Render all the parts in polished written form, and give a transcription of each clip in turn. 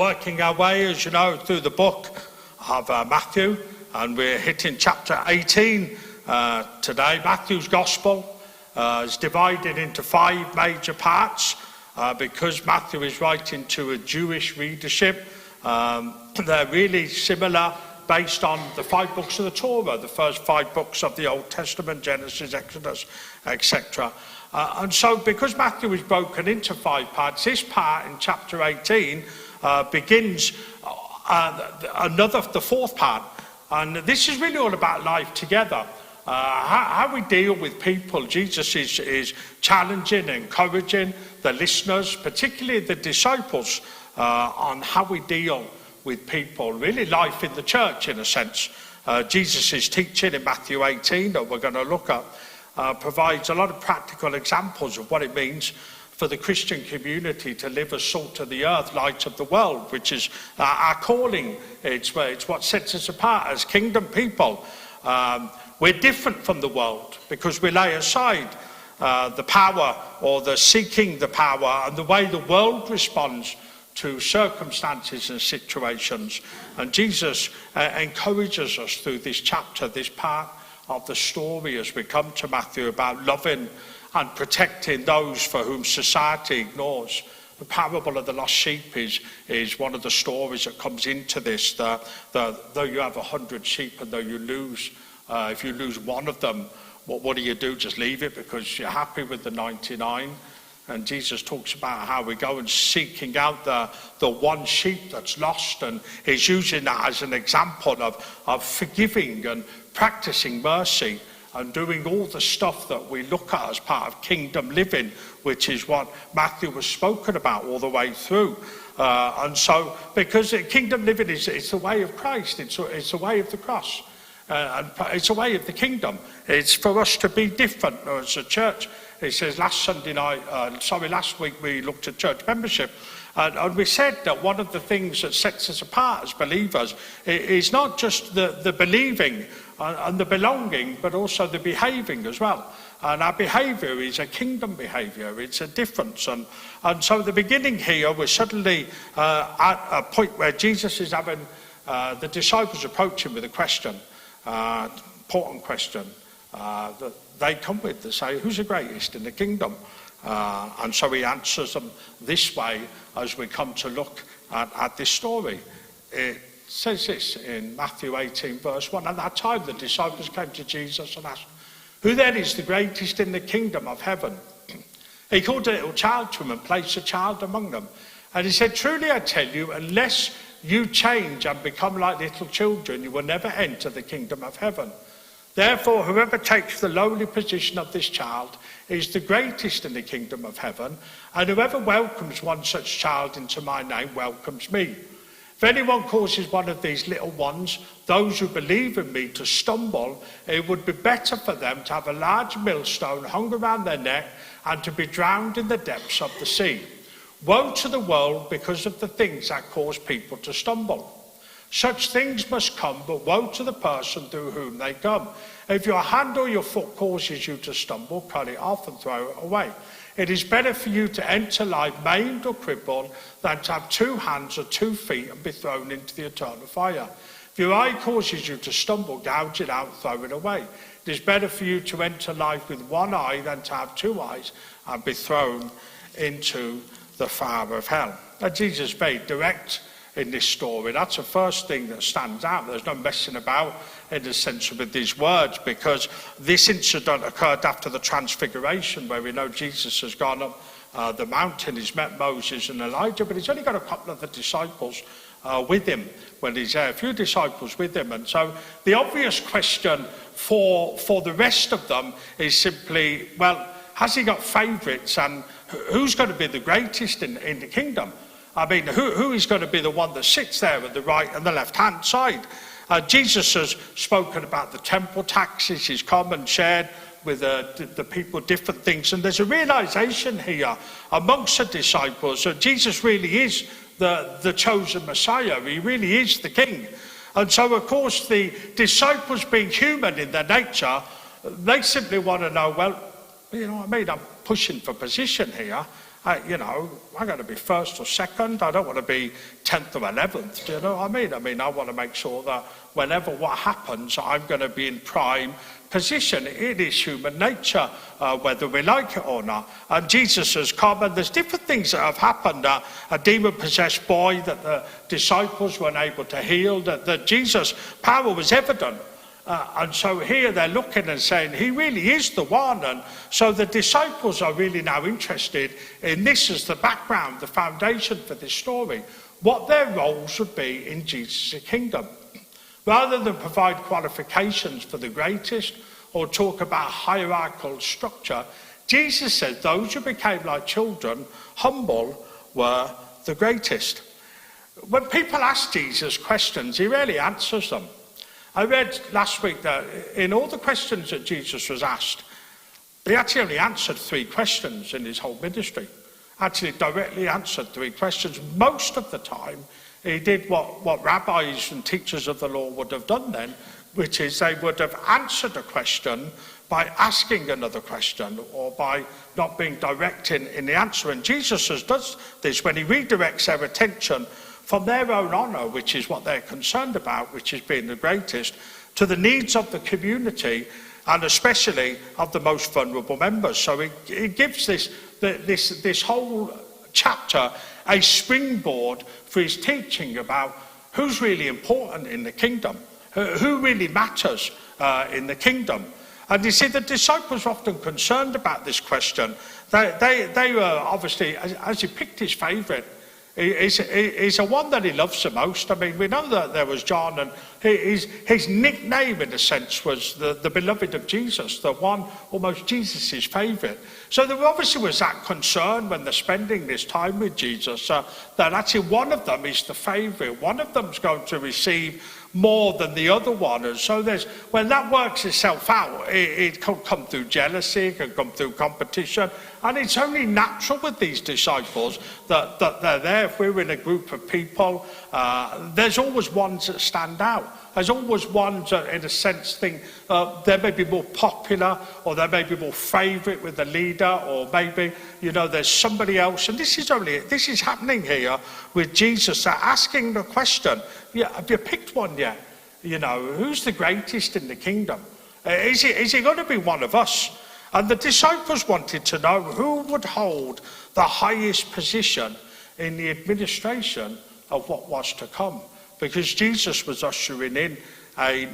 Working our way, as you know, through the book of Matthew, and we're hitting chapter 18 today. Matthew's Gospel is divided into 5 major parts because Matthew is writing to a Jewish readership. They're really similar based on the 5 books of the Torah, the first 5 books of the Old Testament, Genesis, Exodus, etc. And so because Matthew is broken into 5 parts, this part in chapter 18 begins the 4th part. And this is really all about life together. How we deal with people. Jesus is challenging, encouraging the listeners, particularly the disciples, on how we deal with people. Really life in the church, in a sense. Jesus' teaching in Matthew 18 that we're going to look at provides a lot of practical examples of what it means for the Christian community to live as salt of the earth, light of the world, which is our calling. It's what sets us apart as kingdom people. We're different from the world because we lay aside the power or the seeking the power and the way the world responds to circumstances and situations. And Jesus encourages us through this chapter, this part of the story as we come to Matthew, about loving and protecting those for whom society ignores. The parable of the lost sheep is one of the stories that comes into this. Though you have 100 sheep and though you lose, if you lose one of them, what do you do? Just leave it because you're happy with the 99? And Jesus talks about how we go and seeking out the one sheep that's lost, and he's using that as an example of forgiving and practicing mercy and doing all the stuff that we look at as part of kingdom living, which is what Matthew was spoken about all the way through. And so, because kingdom living it's the way of Christ, it's the way of the cross, and it's the way of the kingdom. It's for us to be different as a church. It says last week we looked at church membership, and we said that one of the things that sets us apart as believers is not just the believing and the belonging, but also the behaving as well. And our behaviour is a kingdom behaviour. It's a difference. And so the beginning here, we're suddenly at a point where Jesus is having the disciples approach him with a question, important question, that they come with. They say, who's the greatest in the kingdom? And so he answers them this way as we come to look at this story. It says this in Matthew 18 verse 1. At that time the disciples came to Jesus and asked, who then is the greatest in the kingdom of heaven? He called a little child to him and placed a child among them. And he said, truly I tell you, unless you change and become like little children, you will never enter the kingdom of heaven. Therefore, whoever takes the lowly position of this child is the greatest in the kingdom of heaven, and whoever welcomes one such child into my name welcomes me. If anyone causes one of these little ones, those who believe in me, to stumble, it would be better for them to have a large millstone hung around their neck and to be drowned in the depths of the sea. Woe to the world because of the things that cause people to stumble. Such things must come, but woe to the person through whom they come. If your hand or your foot causes you to stumble, cut it off and throw it away. It is better for you to enter life maimed or crippled than to have 2 hands or 2 feet and be thrown into the eternal fire. If your eye causes you to stumble, gouge it out, throw it away. It is better for you to enter life with 1 eye than to have 2 eyes and be thrown into the fire of hell. Now, Jesus is very direct in this story. That's the first thing that stands out. There's no messing about in the sense with these words, because this incident occurred after the transfiguration, where we know Jesus has gone up the mountain, he's met Moses and Elijah, but he's only got a couple of the disciples with him when he's there, a few disciples with him. And so the obvious question for the rest of them is simply, well, has he got favourites, and who's going to be the greatest in the kingdom? I mean, who is going to be the one that sits there at the right and the left-hand side? Jesus has spoken about the temple taxes. He's come and shared with the people different things. And there's a realization here amongst the disciples that Jesus really is the chosen Messiah. He really is the king. And so, of course, the disciples, being human in their nature, they simply want to know, well, you know what I mean? I'm pushing for position here. I'm going to be first or second. I don't want to be 10th or 11th. Do you know what I mean? I want to make sure that whenever what happens, I'm going to be in prime position. It is human nature, whether we like it or not. And Jesus has come, and there's different things that have happened. A demon-possessed boy that the disciples weren't able to heal, that Jesus' power was evident. And so here they're looking and saying, he really is the one. And so the disciples are really now interested in this as the background, the foundation for this story, what their roles would be in Jesus' kingdom. Rather than provide qualifications for the greatest or talk about hierarchical structure, Jesus said those who became like children, humble, were the greatest. When people ask Jesus questions, he rarely answers them. I read last week that in all the questions that Jesus was asked, he actually only answered 3 questions in his whole ministry. Actually directly answered 3 questions. Most of the time, he did what rabbis and teachers of the law would have done then, which is they would have answered a question by asking another question or by not being direct in the answer. And Jesus does this when he redirects their attention from their own honour, which is what they're concerned about, which is being the greatest, to the needs of the community and especially of the most vulnerable members. So it gives this whole chapter a springboard for his teaching about who's really important in the kingdom, who really matters in the kingdom. And you see, the disciples were often concerned about this question. They were obviously, as he picked his favourite, he's the one that he loves the most. I mean, we know that there was John, and his nickname, in a sense, was the beloved of Jesus, the one almost Jesus' favourite. So there obviously was that concern when they're spending this time with Jesus, that actually one of them is the favourite. One of them's going to receive more than the other one. And so when that works itself out, it can come through jealousy, it can come through competition. And it's only natural with these disciples that they're there. If we're in a group of people, there's always ones that stand out. There's always ones that, in a sense, think they may be more popular, or they may be more favourite with the leader, or maybe, there's somebody else. And this is happening here with Jesus. They're asking the question, have you picked one yet? Who's the greatest in the kingdom? Is he going to be one of us? And the disciples wanted to know who would hold the highest position in the administration of what was to come. Because Jesus was ushering in a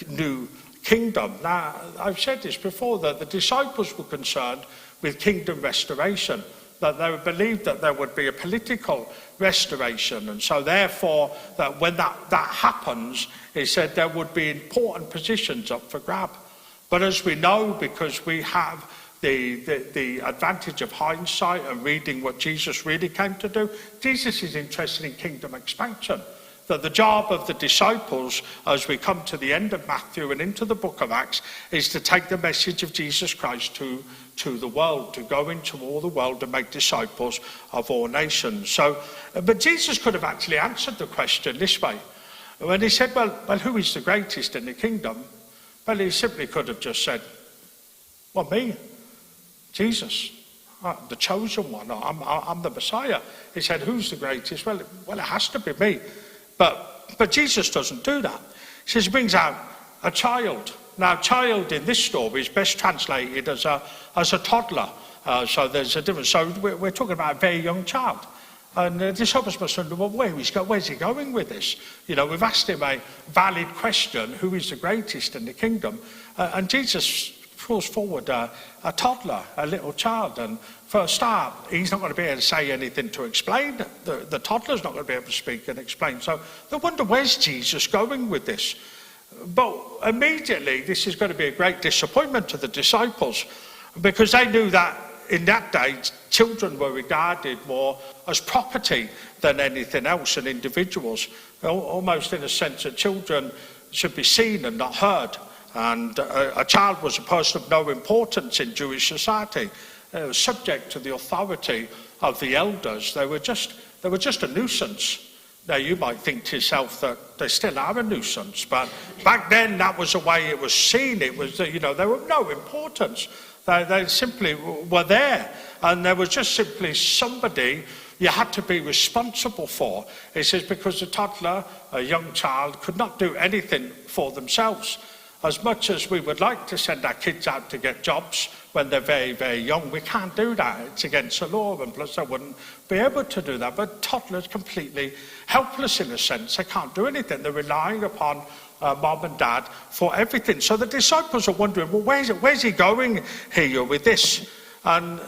new kingdom. Now, I've said this before, that the disciples were concerned with kingdom restoration, that they believed that there would be a political restoration. And so therefore, that when that happens, he said there would be important positions up for grab. But as we know, because we have the advantage of hindsight and reading what Jesus really came to do, Jesus is interested in kingdom expansion. That the job of the disciples, as we come to the end of Matthew and into the book of Acts, is to take the message of Jesus Christ to the world, to go into all the world and make disciples of all nations. But Jesus could have actually answered the question this way. When he said, well, who is the greatest in the kingdom? Well, he simply could have just said, well, me, Jesus, the chosen one, I'm the Messiah. He said, who's the greatest? Well, it has to be me. But Jesus doesn't do that. He says, he brings out a child. Now, child in this story is best translated as a toddler. So there's a difference. So we're talking about a very young child. And the disciples must wonder, well, where's he going with this? We've asked him a valid question, who is the greatest in the kingdom? And Jesus pulls forward a toddler, a little child. And for a start, he's not going to be able to say anything to explain. The toddler's not going to be able to speak and explain. So they wonder, where's Jesus going with this? But immediately, this is going to be a great disappointment to the disciples, because they knew that in that day, children were regarded more as property than anything else, and individuals. Almost in a sense that children should be seen and not heard. And a child was a person of no importance in Jewish society. Subject to the authority of the elders. They were just a nuisance. Now, you might think to yourself that they still are a nuisance, but back then that was the way it was seen. It was, they were of no importance. They simply were there. And there was just simply somebody you had to be responsible for. He says, because a toddler, a young child, could not do anything for themselves. As much as we would like to send our kids out to get jobs when they're very, very young, we can't do that. It's against the law, and plus they wouldn't be able to do that. But toddlers completely helpless in a sense. They can't do anything. They're relying upon mom and dad for everything. So the disciples are wondering, well, where's he going here with this? And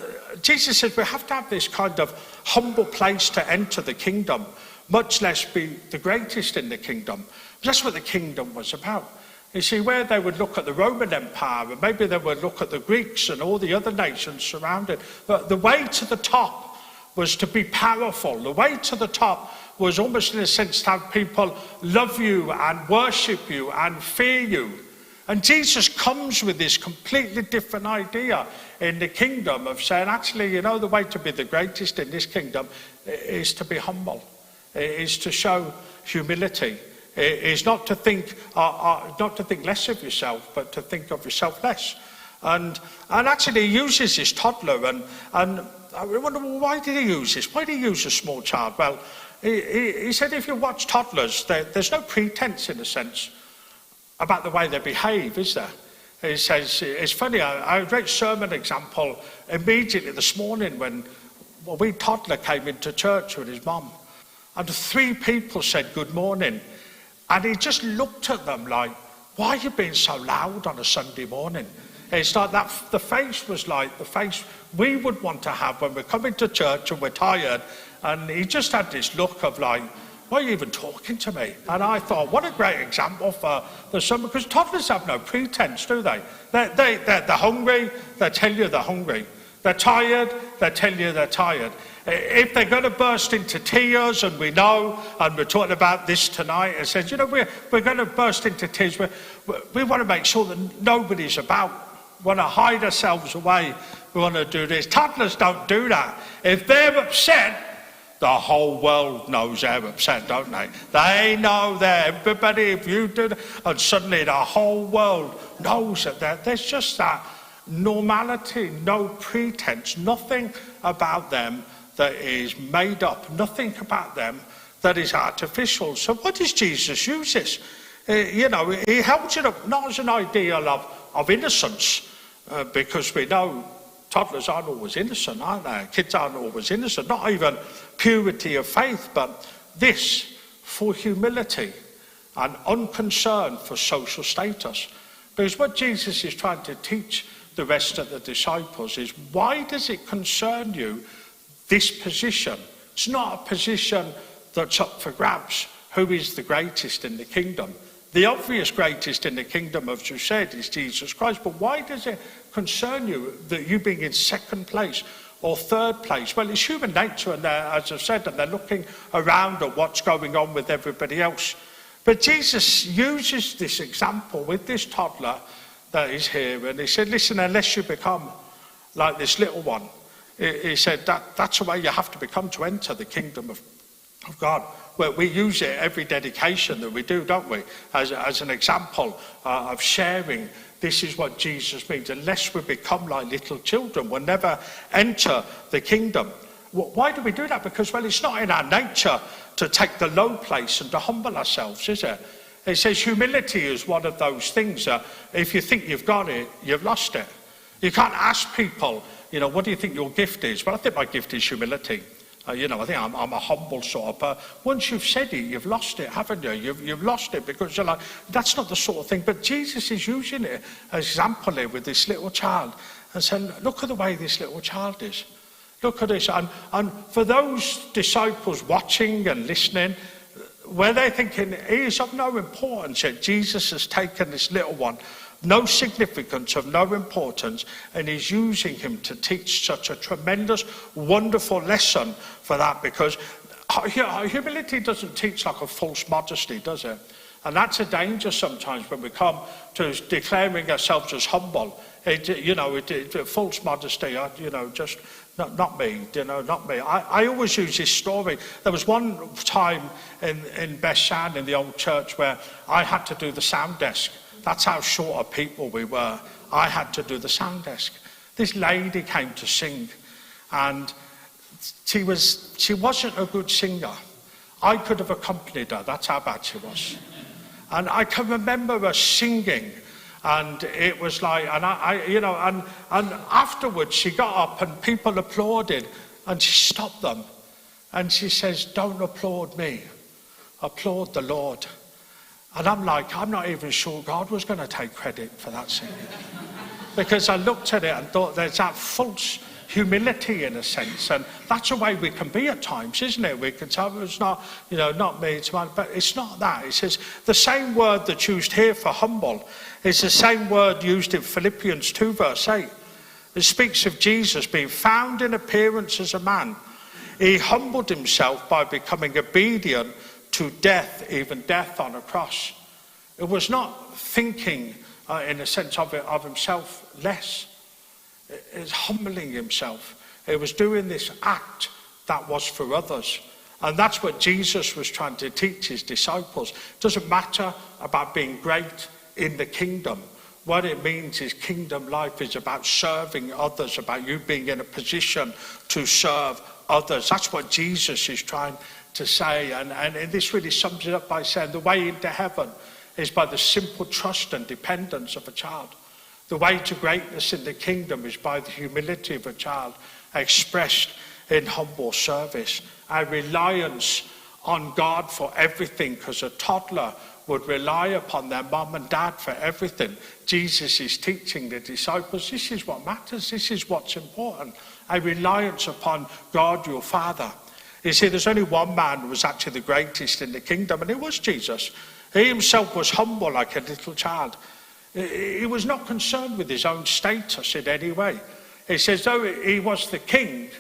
Jesus says we have to have this kind of humble place to enter the kingdom, much less be the greatest in the kingdom. That's what the kingdom was about. You see, where they would look at the Roman Empire, and maybe they would look at the Greeks and all the other nations surrounded, but the way to the top was to be powerful. The way to the top was almost in a sense to have people love you and worship you and fear you. And Jesus comes with this completely different idea in the kingdom of saying, actually, you know, the way to be the greatest in this kingdom is to be humble, is to show humility. Is not to think less of yourself, but to think of yourself less. And actually he uses this toddler, and I wonder, well, why did he use this? Why did he use a small child? Well, he said if you watch toddlers, there's no pretense in a sense about the way they behave, is there? He says, it's funny, I read a sermon example immediately this morning when a wee toddler came into church with his mum, and 3 people said good morning. And he just looked at them like, why are you being so loud on a Sunday morning? It's like that, the face was like the face we would want to have when we're coming to church and we're tired. And he just had this look of like, why are you even talking to me? And I thought, what a great example for the summer, because toddlers have no pretense, do they? They're hungry, they tell you they're hungry. They're tired, they tell you they're tired. If they're going to burst into tears, and we know, and we're talking about this tonight, it says, you know, we're going to burst into tears. We want to make sure that nobody's about. We want to hide ourselves away. We want to do this. Toddlers don't do that. If they're upset, the whole world knows they're upset, don't they? They know that everybody, if you do that, and suddenly the whole world knows that there's just that normality, no pretense, nothing about them that is made up, nothing about them that is artificial. So what does Jesus use this? You know, he holds it up not as an ideal of innocence, because we know toddlers aren't always innocent, aren't they? Kids aren't always innocent, not even purity of faith, but this for humility and unconcern for social status. Because what Jesus is trying to teach the rest of the disciples is, why does it concern you, this position? It's not a position that's up for grabs. Who is the greatest in the kingdom? The obvious greatest in the kingdom, as you said, is Jesus Christ. But why does it concern you that you being in second place or third place? Well, it's human nature, and as I've said, and they're looking around at what's going on with everybody else. But Jesus uses this example with this toddler that is here, and he said, listen, unless you become like this little one, he said that's the way you have to become to enter the kingdom of God. Well, we use it every dedication that we do, don't we? As an example of sharing. This is what Jesus means. Unless we become like little children, we'll never enter the kingdom. Why do we do that? Because, well, it's not in our nature to take the low place and to humble ourselves, is it? It says humility is one of those things. If you think you've got it, you've lost it. You can't ask people, you know, what do you think your gift is? Well, I think my gift is humility. You know, I think I'm a humble sort of person. Once you've said it, you've lost it, haven't you? You've lost it, because you're like, that's not the sort of thing. But Jesus is using it as example here with this little child and saying, look at the way this little child is. Look at this. And for those disciples watching and listening, where they're thinking, he is of no importance, yet Jesus has taken this little one, no significance, of no importance, and he's using him to teach such a tremendous, wonderful lesson for that, because humility doesn't teach like a false modesty, does it? And that's a danger sometimes when we come to declaring ourselves as humble. False modesty, just not me, not me. I always use this story. There was one time in Beshan, in the old church, where I had to do the sound desk. That's how short of people we were. I had to do the sound desk. This lady came to sing, and she wasn't a good singer. I could have accompanied her, that's how bad she was. And I can remember her singing, and it was like, and and afterwards she got up and people applauded, and she stopped them. And she says, don't applaud me, applaud the Lord. And I'm like, I'm not even sure God was going to take credit for that singing. Because I looked at it and thought there's that false humility in a sense, and that's the way we can be at times, isn't it? We can tell it's not, not me, it's mine, but it's not that. It says the same word that's used here for humble is the same word used in Philippians 2 verse 8. It speaks of Jesus being found in appearance as a man. He humbled himself by becoming obedient to death, even death on a cross. It was not thinking in a sense of himself less. It was humbling himself. It was doing this act that was for others. And that's what Jesus was trying to teach his disciples. It doesn't matter about being great in the kingdom. What it means is kingdom life is about serving others, about you being in a position to serve others. That's what Jesus is trying to say. And this really sums it up by saying the way into heaven is by the simple trust and dependence of a child. The way to greatness in the kingdom is by the humility of a child expressed in humble service. A reliance on God for everything, because a toddler would rely upon their mum and dad for everything. Jesus is teaching the disciples, this is what matters, this is what's important. A reliance upon God, your Father. You see, there's only one man who was actually the greatest in the kingdom, and it was Jesus. He himself was humble like a little child. He was not concerned with his own status in any way. It says, though he was the king,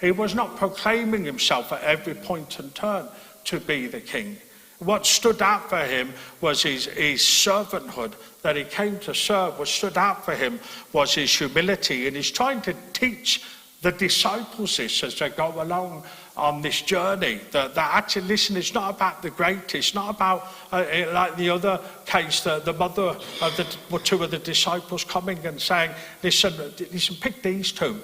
he was not proclaiming himself at every point and turn to be the king. What stood out for him was his servanthood, that he came to serve. What stood out for him was his humility, and he's trying to teach the disciples this as they go along on this journey, that actually, listen, it's not about the greatest, it's not about, like the other case, the mother of the two of the disciples coming and saying, listen, pick these two,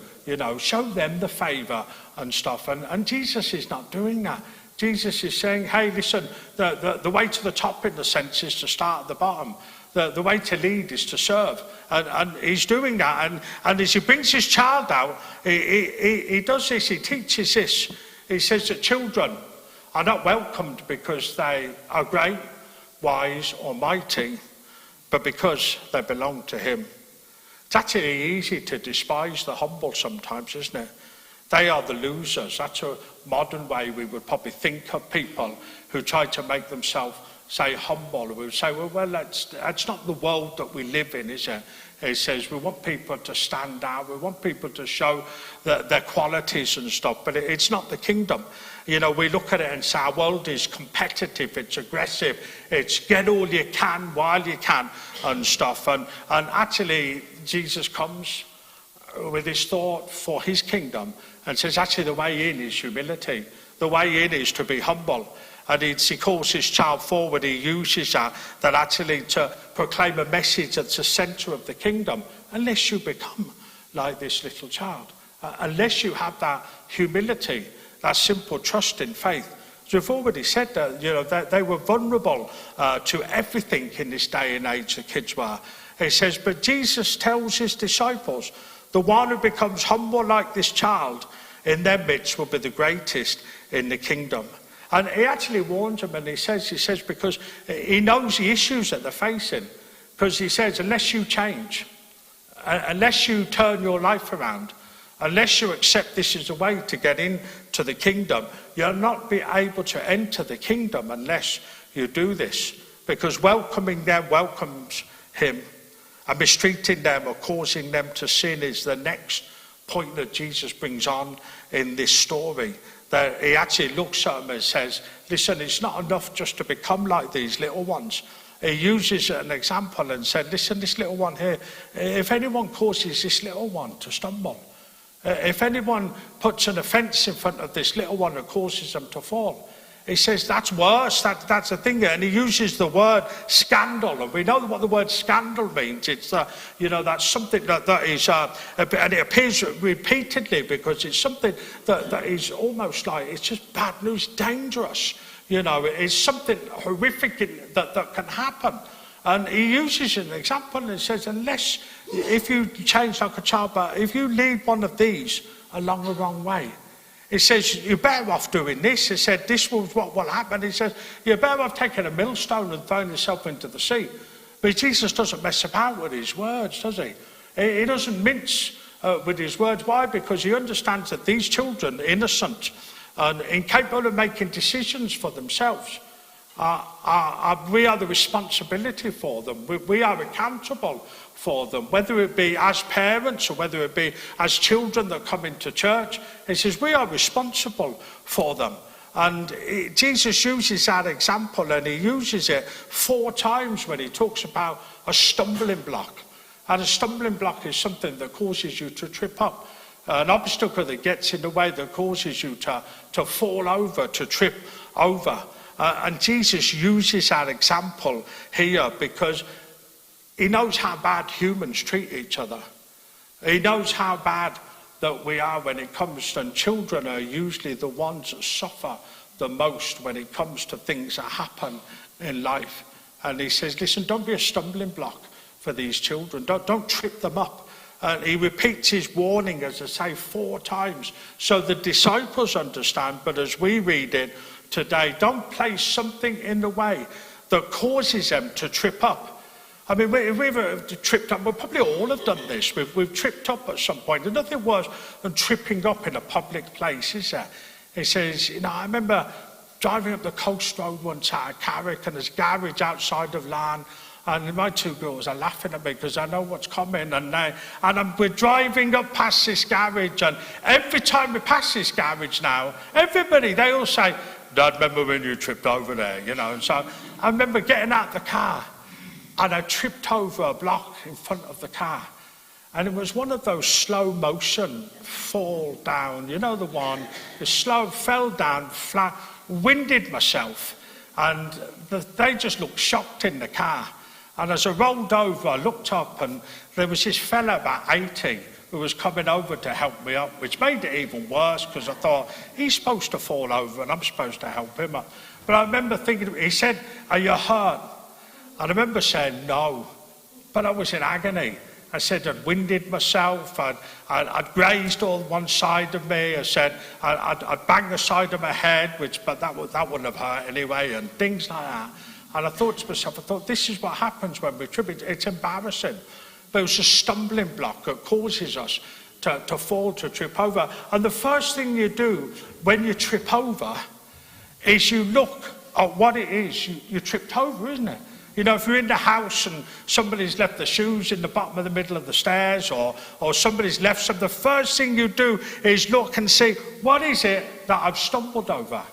show them the favour and stuff. And Jesus is not doing that. Jesus is saying, hey, listen, the way to the top in the sense is to start at the bottom. The way to lead is to serve. And he's doing that. And as he brings his child out, he does this, he teaches this. He says that children are not welcomed because they are great, wise or mighty, but because they belong to him. It's actually easy to despise the humble sometimes, isn't it? They are the losers. That's a modern way we would probably think of people who try to make themselves, say, humble. We would say, well, that's not the world that we live in, is it? It says we want people to stand out, we want people to show their qualities and stuff, but it's not the kingdom. We look at it and say our world is competitive, it's aggressive, it's get all you can while you can and stuff. And actually, Jesus comes with his thought for his kingdom and says actually the way in is humility. The way in is to be humble. And he calls his child forward, he uses that actually to proclaim a message that's the centre of the kingdom. Unless you become like this little child, unless you have that humility, that simple trust in faith. So we've already said that, they were vulnerable to everything in this day and age, the kids were. It says, but Jesus tells his disciples, the one who becomes humble like this child in their midst will be the greatest in the kingdom. And he actually warns them, and he says because he knows the issues that they're facing. Because he says, unless you change, unless you turn your life around, unless you accept this is the way to get into the kingdom, you'll not be able to enter the kingdom unless you do this. Because welcoming them welcomes him, and mistreating them or causing them to sin is the next point that Jesus brings on in this story. That he actually looks at them and says, listen, it's not enough just to become like these little ones. He uses an example and said, listen, this little one here, if anyone causes this little one to stumble, if anyone puts an offence in front of this little one and causes them to fall, he says that's worse, that's a thing. And he uses the word scandal, and we know what the word scandal means. It's, that's something that is, and it appears repeatedly because it's something that is almost like, it's just bad news, dangerous. It's something horrific that can happen. And he uses an example and says, if you change like a child, but if you lead one of these along the wrong way, he says, you're better off doing this. He said, this was what will happen. He says, you're better off taking a millstone and throwing yourself into the sea. But Jesus doesn't mess about with his words, does he? He doesn't mince with his words. Why? Because he understands that these children, innocent and incapable of making decisions for themselves, we are the responsibility for them. We are accountable for them, whether it be as parents or whether it be as children that come into church. He says we are responsible for them. And Jesus uses that example, and he uses it 4 times when he talks about a stumbling block. And a stumbling block is something that causes you to trip up, an obstacle that gets in the way, that causes you to fall over, to trip over. And Jesus uses that example here because he knows how bad humans treat each other. He knows how bad that we are when it comes to, and children are usually the ones that suffer the most when it comes to things that happen in life. And he says, listen, don't be a stumbling block for these children. Don't trip them up. And he repeats his warning, as I say, 4 times, so the disciples understand. But as we read it today, don't place something in the way that causes them to trip up. I mean, if we've ever tripped up, we probably all have done this. We've tripped up at some point. There's nothing worse than tripping up in a public place, is there? He says, I remember driving up the coast road once out of Carrick, and there's a garage outside of Larne, and my 2 girls are laughing at me because I know what's coming. And we're driving up past this garage, and every time we pass this garage now, they all say, Dad, remember when you tripped over there, And so I remember getting out of the car, and I tripped over a block in front of the car. And it was one of those slow motion fall down, the one, the slow, fell down, flat, winded myself. And they just looked shocked in the car. And as I rolled over, I looked up, and there was this fella about 80 who was coming over to help me up, which made it even worse because I thought, he's supposed to fall over and I'm supposed to help him up. But I remember thinking, he said, are you hurt? And I remember saying no, but I was in agony. I said I'd winded myself, I'd grazed all one side of me. I said I'd banged the side of my head, but that wouldn't have hurt anyway, and things like that. And I thought to myself, this is what happens when we trip. It's embarrassing. But it's a stumbling block that causes us to fall, to trip over. And the first thing you do when you trip over is you look at what it is you tripped over, isn't it? If you're in the house and somebody's left the shoes in the bottom of the middle of the stairs, or somebody's left some, the first thing you do is look and see, what is it that I've stumbled over?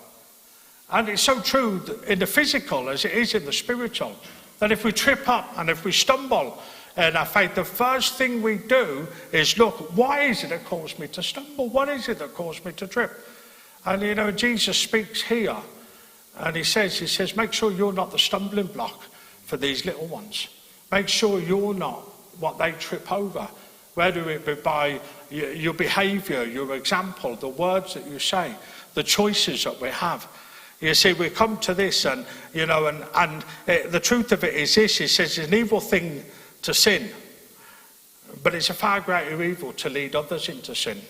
And it's so true in the physical as it is in the spiritual, that if we trip up and if we stumble in our faith, the first thing we do is look, why is it that caused me to stumble? What is it that caused me to trip? And Jesus speaks here, and he says, make sure you're not the stumbling block for these little ones. Make sure you're not what they trip over, whether it be by your behaviour, your example, the words that you say, the choices that we have. You see, we come to this, and the truth of it is this: he says it's an evil thing to sin, but it's a far greater evil to lead others into sin.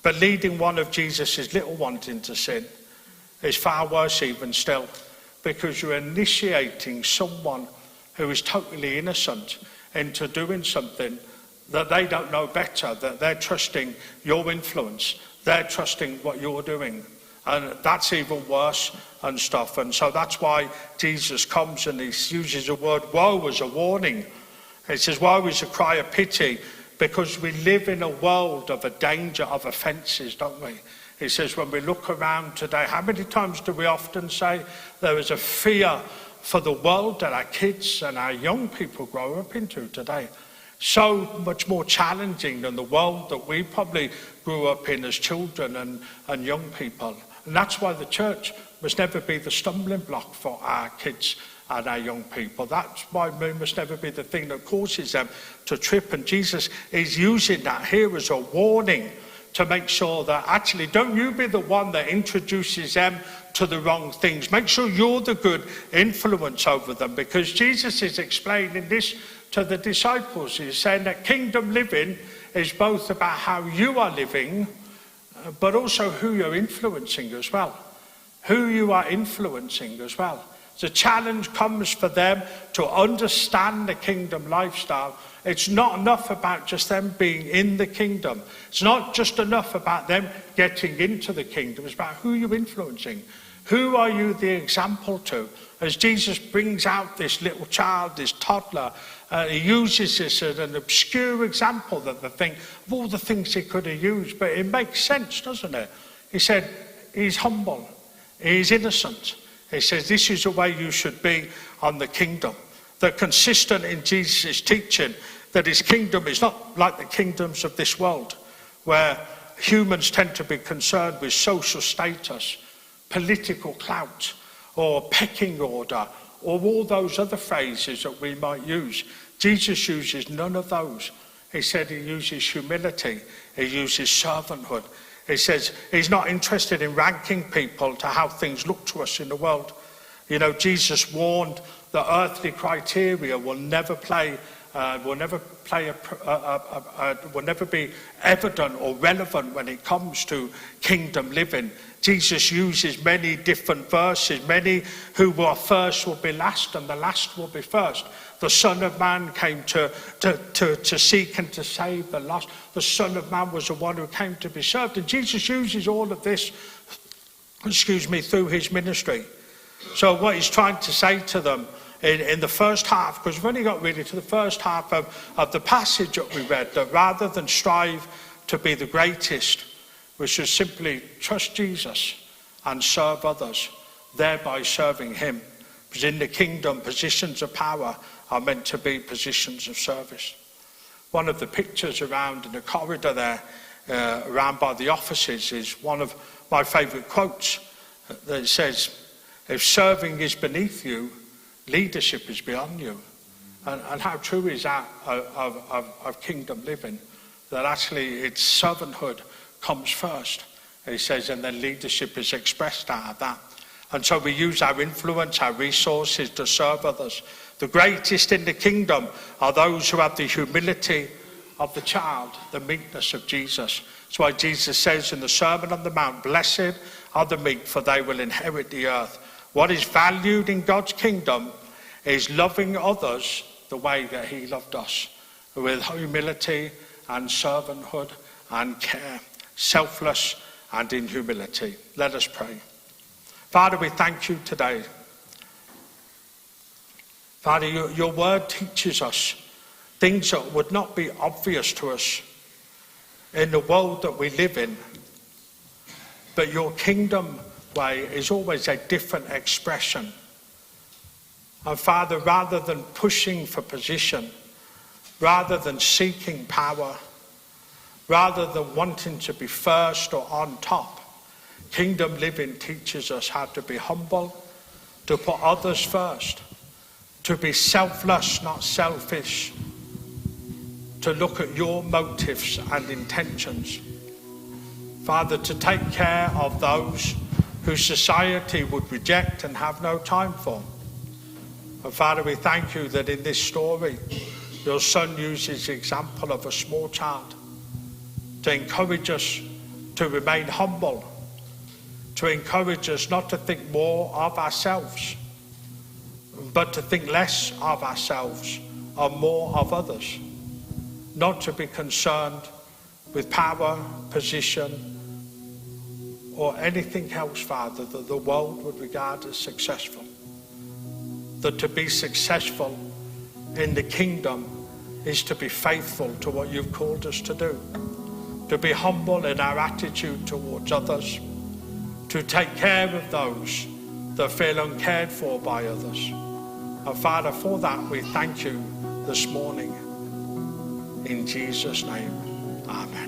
But leading one of Jesus' little ones into sin is far worse even still, because you're initiating someone who is totally innocent into doing something that they don't know better, that they're trusting your influence, they're trusting what you're doing. And that's even worse and stuff. And so that's why Jesus comes and he uses the word woe as a warning. He says, woe is a cry of pity, because we live in a world of a danger of offences, don't we? He says, when we look around today, how many times do we often say there is a fear for the world that our kids and our young people grow up into today? So much more challenging than the world that we probably grew up in as children and young people. And that's why the church must never be the stumbling block for our kids and our young people. That's why we must never be the thing that causes them to trip. And Jesus is using that here as a warning to make sure that actually don't you be the one that introduces them to the wrong things. Make sure you're the good influence over them, because Jesus is explaining this to the disciples. He's saying that kingdom living is both about how you are living, but also who you're influencing as well. Who you are influencing as well. The challenge comes for them to understand the kingdom lifestyle. It's not enough about just them being in the kingdom. It's not just enough about them getting into the kingdom. It's about who you're influencing. Who are you the example to? As Jesus brings out this little child, this toddler, he uses this as an obscure example that they think of all the things he could have used, but it makes sense, doesn't it? He said, he's humble, he's innocent. He says, this is the way you should be on the kingdom. They're consistent in Jesus' teaching that his kingdom is not like the kingdoms of this world, where humans tend to be concerned with social status, political clout, or pecking order, or all those other phrases that we might use. Jesus uses none of those. He said he uses humility, he uses servanthood. He says he's not interested in ranking people to how things look to us in the world. You know, Jesus warned that earthly criteria will never be evident or relevant when it comes to kingdom living. Jesus uses many different verses. Many who were first will be last, and the last will be first. The Son of Man came to seek and to save the lost. The Son of Man was the one who came to be served. And Jesus uses all of this, through his ministry. So what he's trying to say to them in the first half, because we've only got really to the first half of the passage that we read, that rather than strive to be the greatest, we should simply trust Jesus and serve others, thereby serving him. Because in the kingdom, positions of power are meant to be positions of service. One of the pictures around in the corridor there, around by the offices, is one of my favourite quotes that says, if serving is beneath you, leadership is beyond you. And how true is that of kingdom living? That actually its servanthood comes first. He says, and then leadership is expressed out of that. And so we use our influence, our resources to serve others. The greatest in the kingdom are those who have the humility of the child, the meekness of Jesus. That's why Jesus says in the Sermon on the Mount, blessed are the meek, for they will inherit the earth. What is valued in God's kingdom is loving others the way that he loved us, with humility and servanthood and care, selfless and in humility. Let us pray. Father, we thank you today. Father, your word teaches us things that would not be obvious to us in the world that we live in. But your kingdom way is always a different expression. And Father, rather than pushing for position, rather than seeking power, rather than wanting to be first or on top, kingdom living teaches us how to be humble, to put others first, to be selfless, not selfish, to look at your motives and intentions. Father, to take care of those who society would reject and have no time for. And Father, we thank you that in this story, your Son uses the example of a small child to encourage us to remain humble, to encourage us not to think more of ourselves, but to think less of ourselves and more of others. Not to be concerned with power, position, or anything else, Father, that the world would regard as successful. That to be successful in the kingdom is to be faithful to what you've called us to do. To be humble in our attitude towards others. To take care of those that feel uncared for by others. And Father, for that we thank you this morning. In Jesus' name, amen.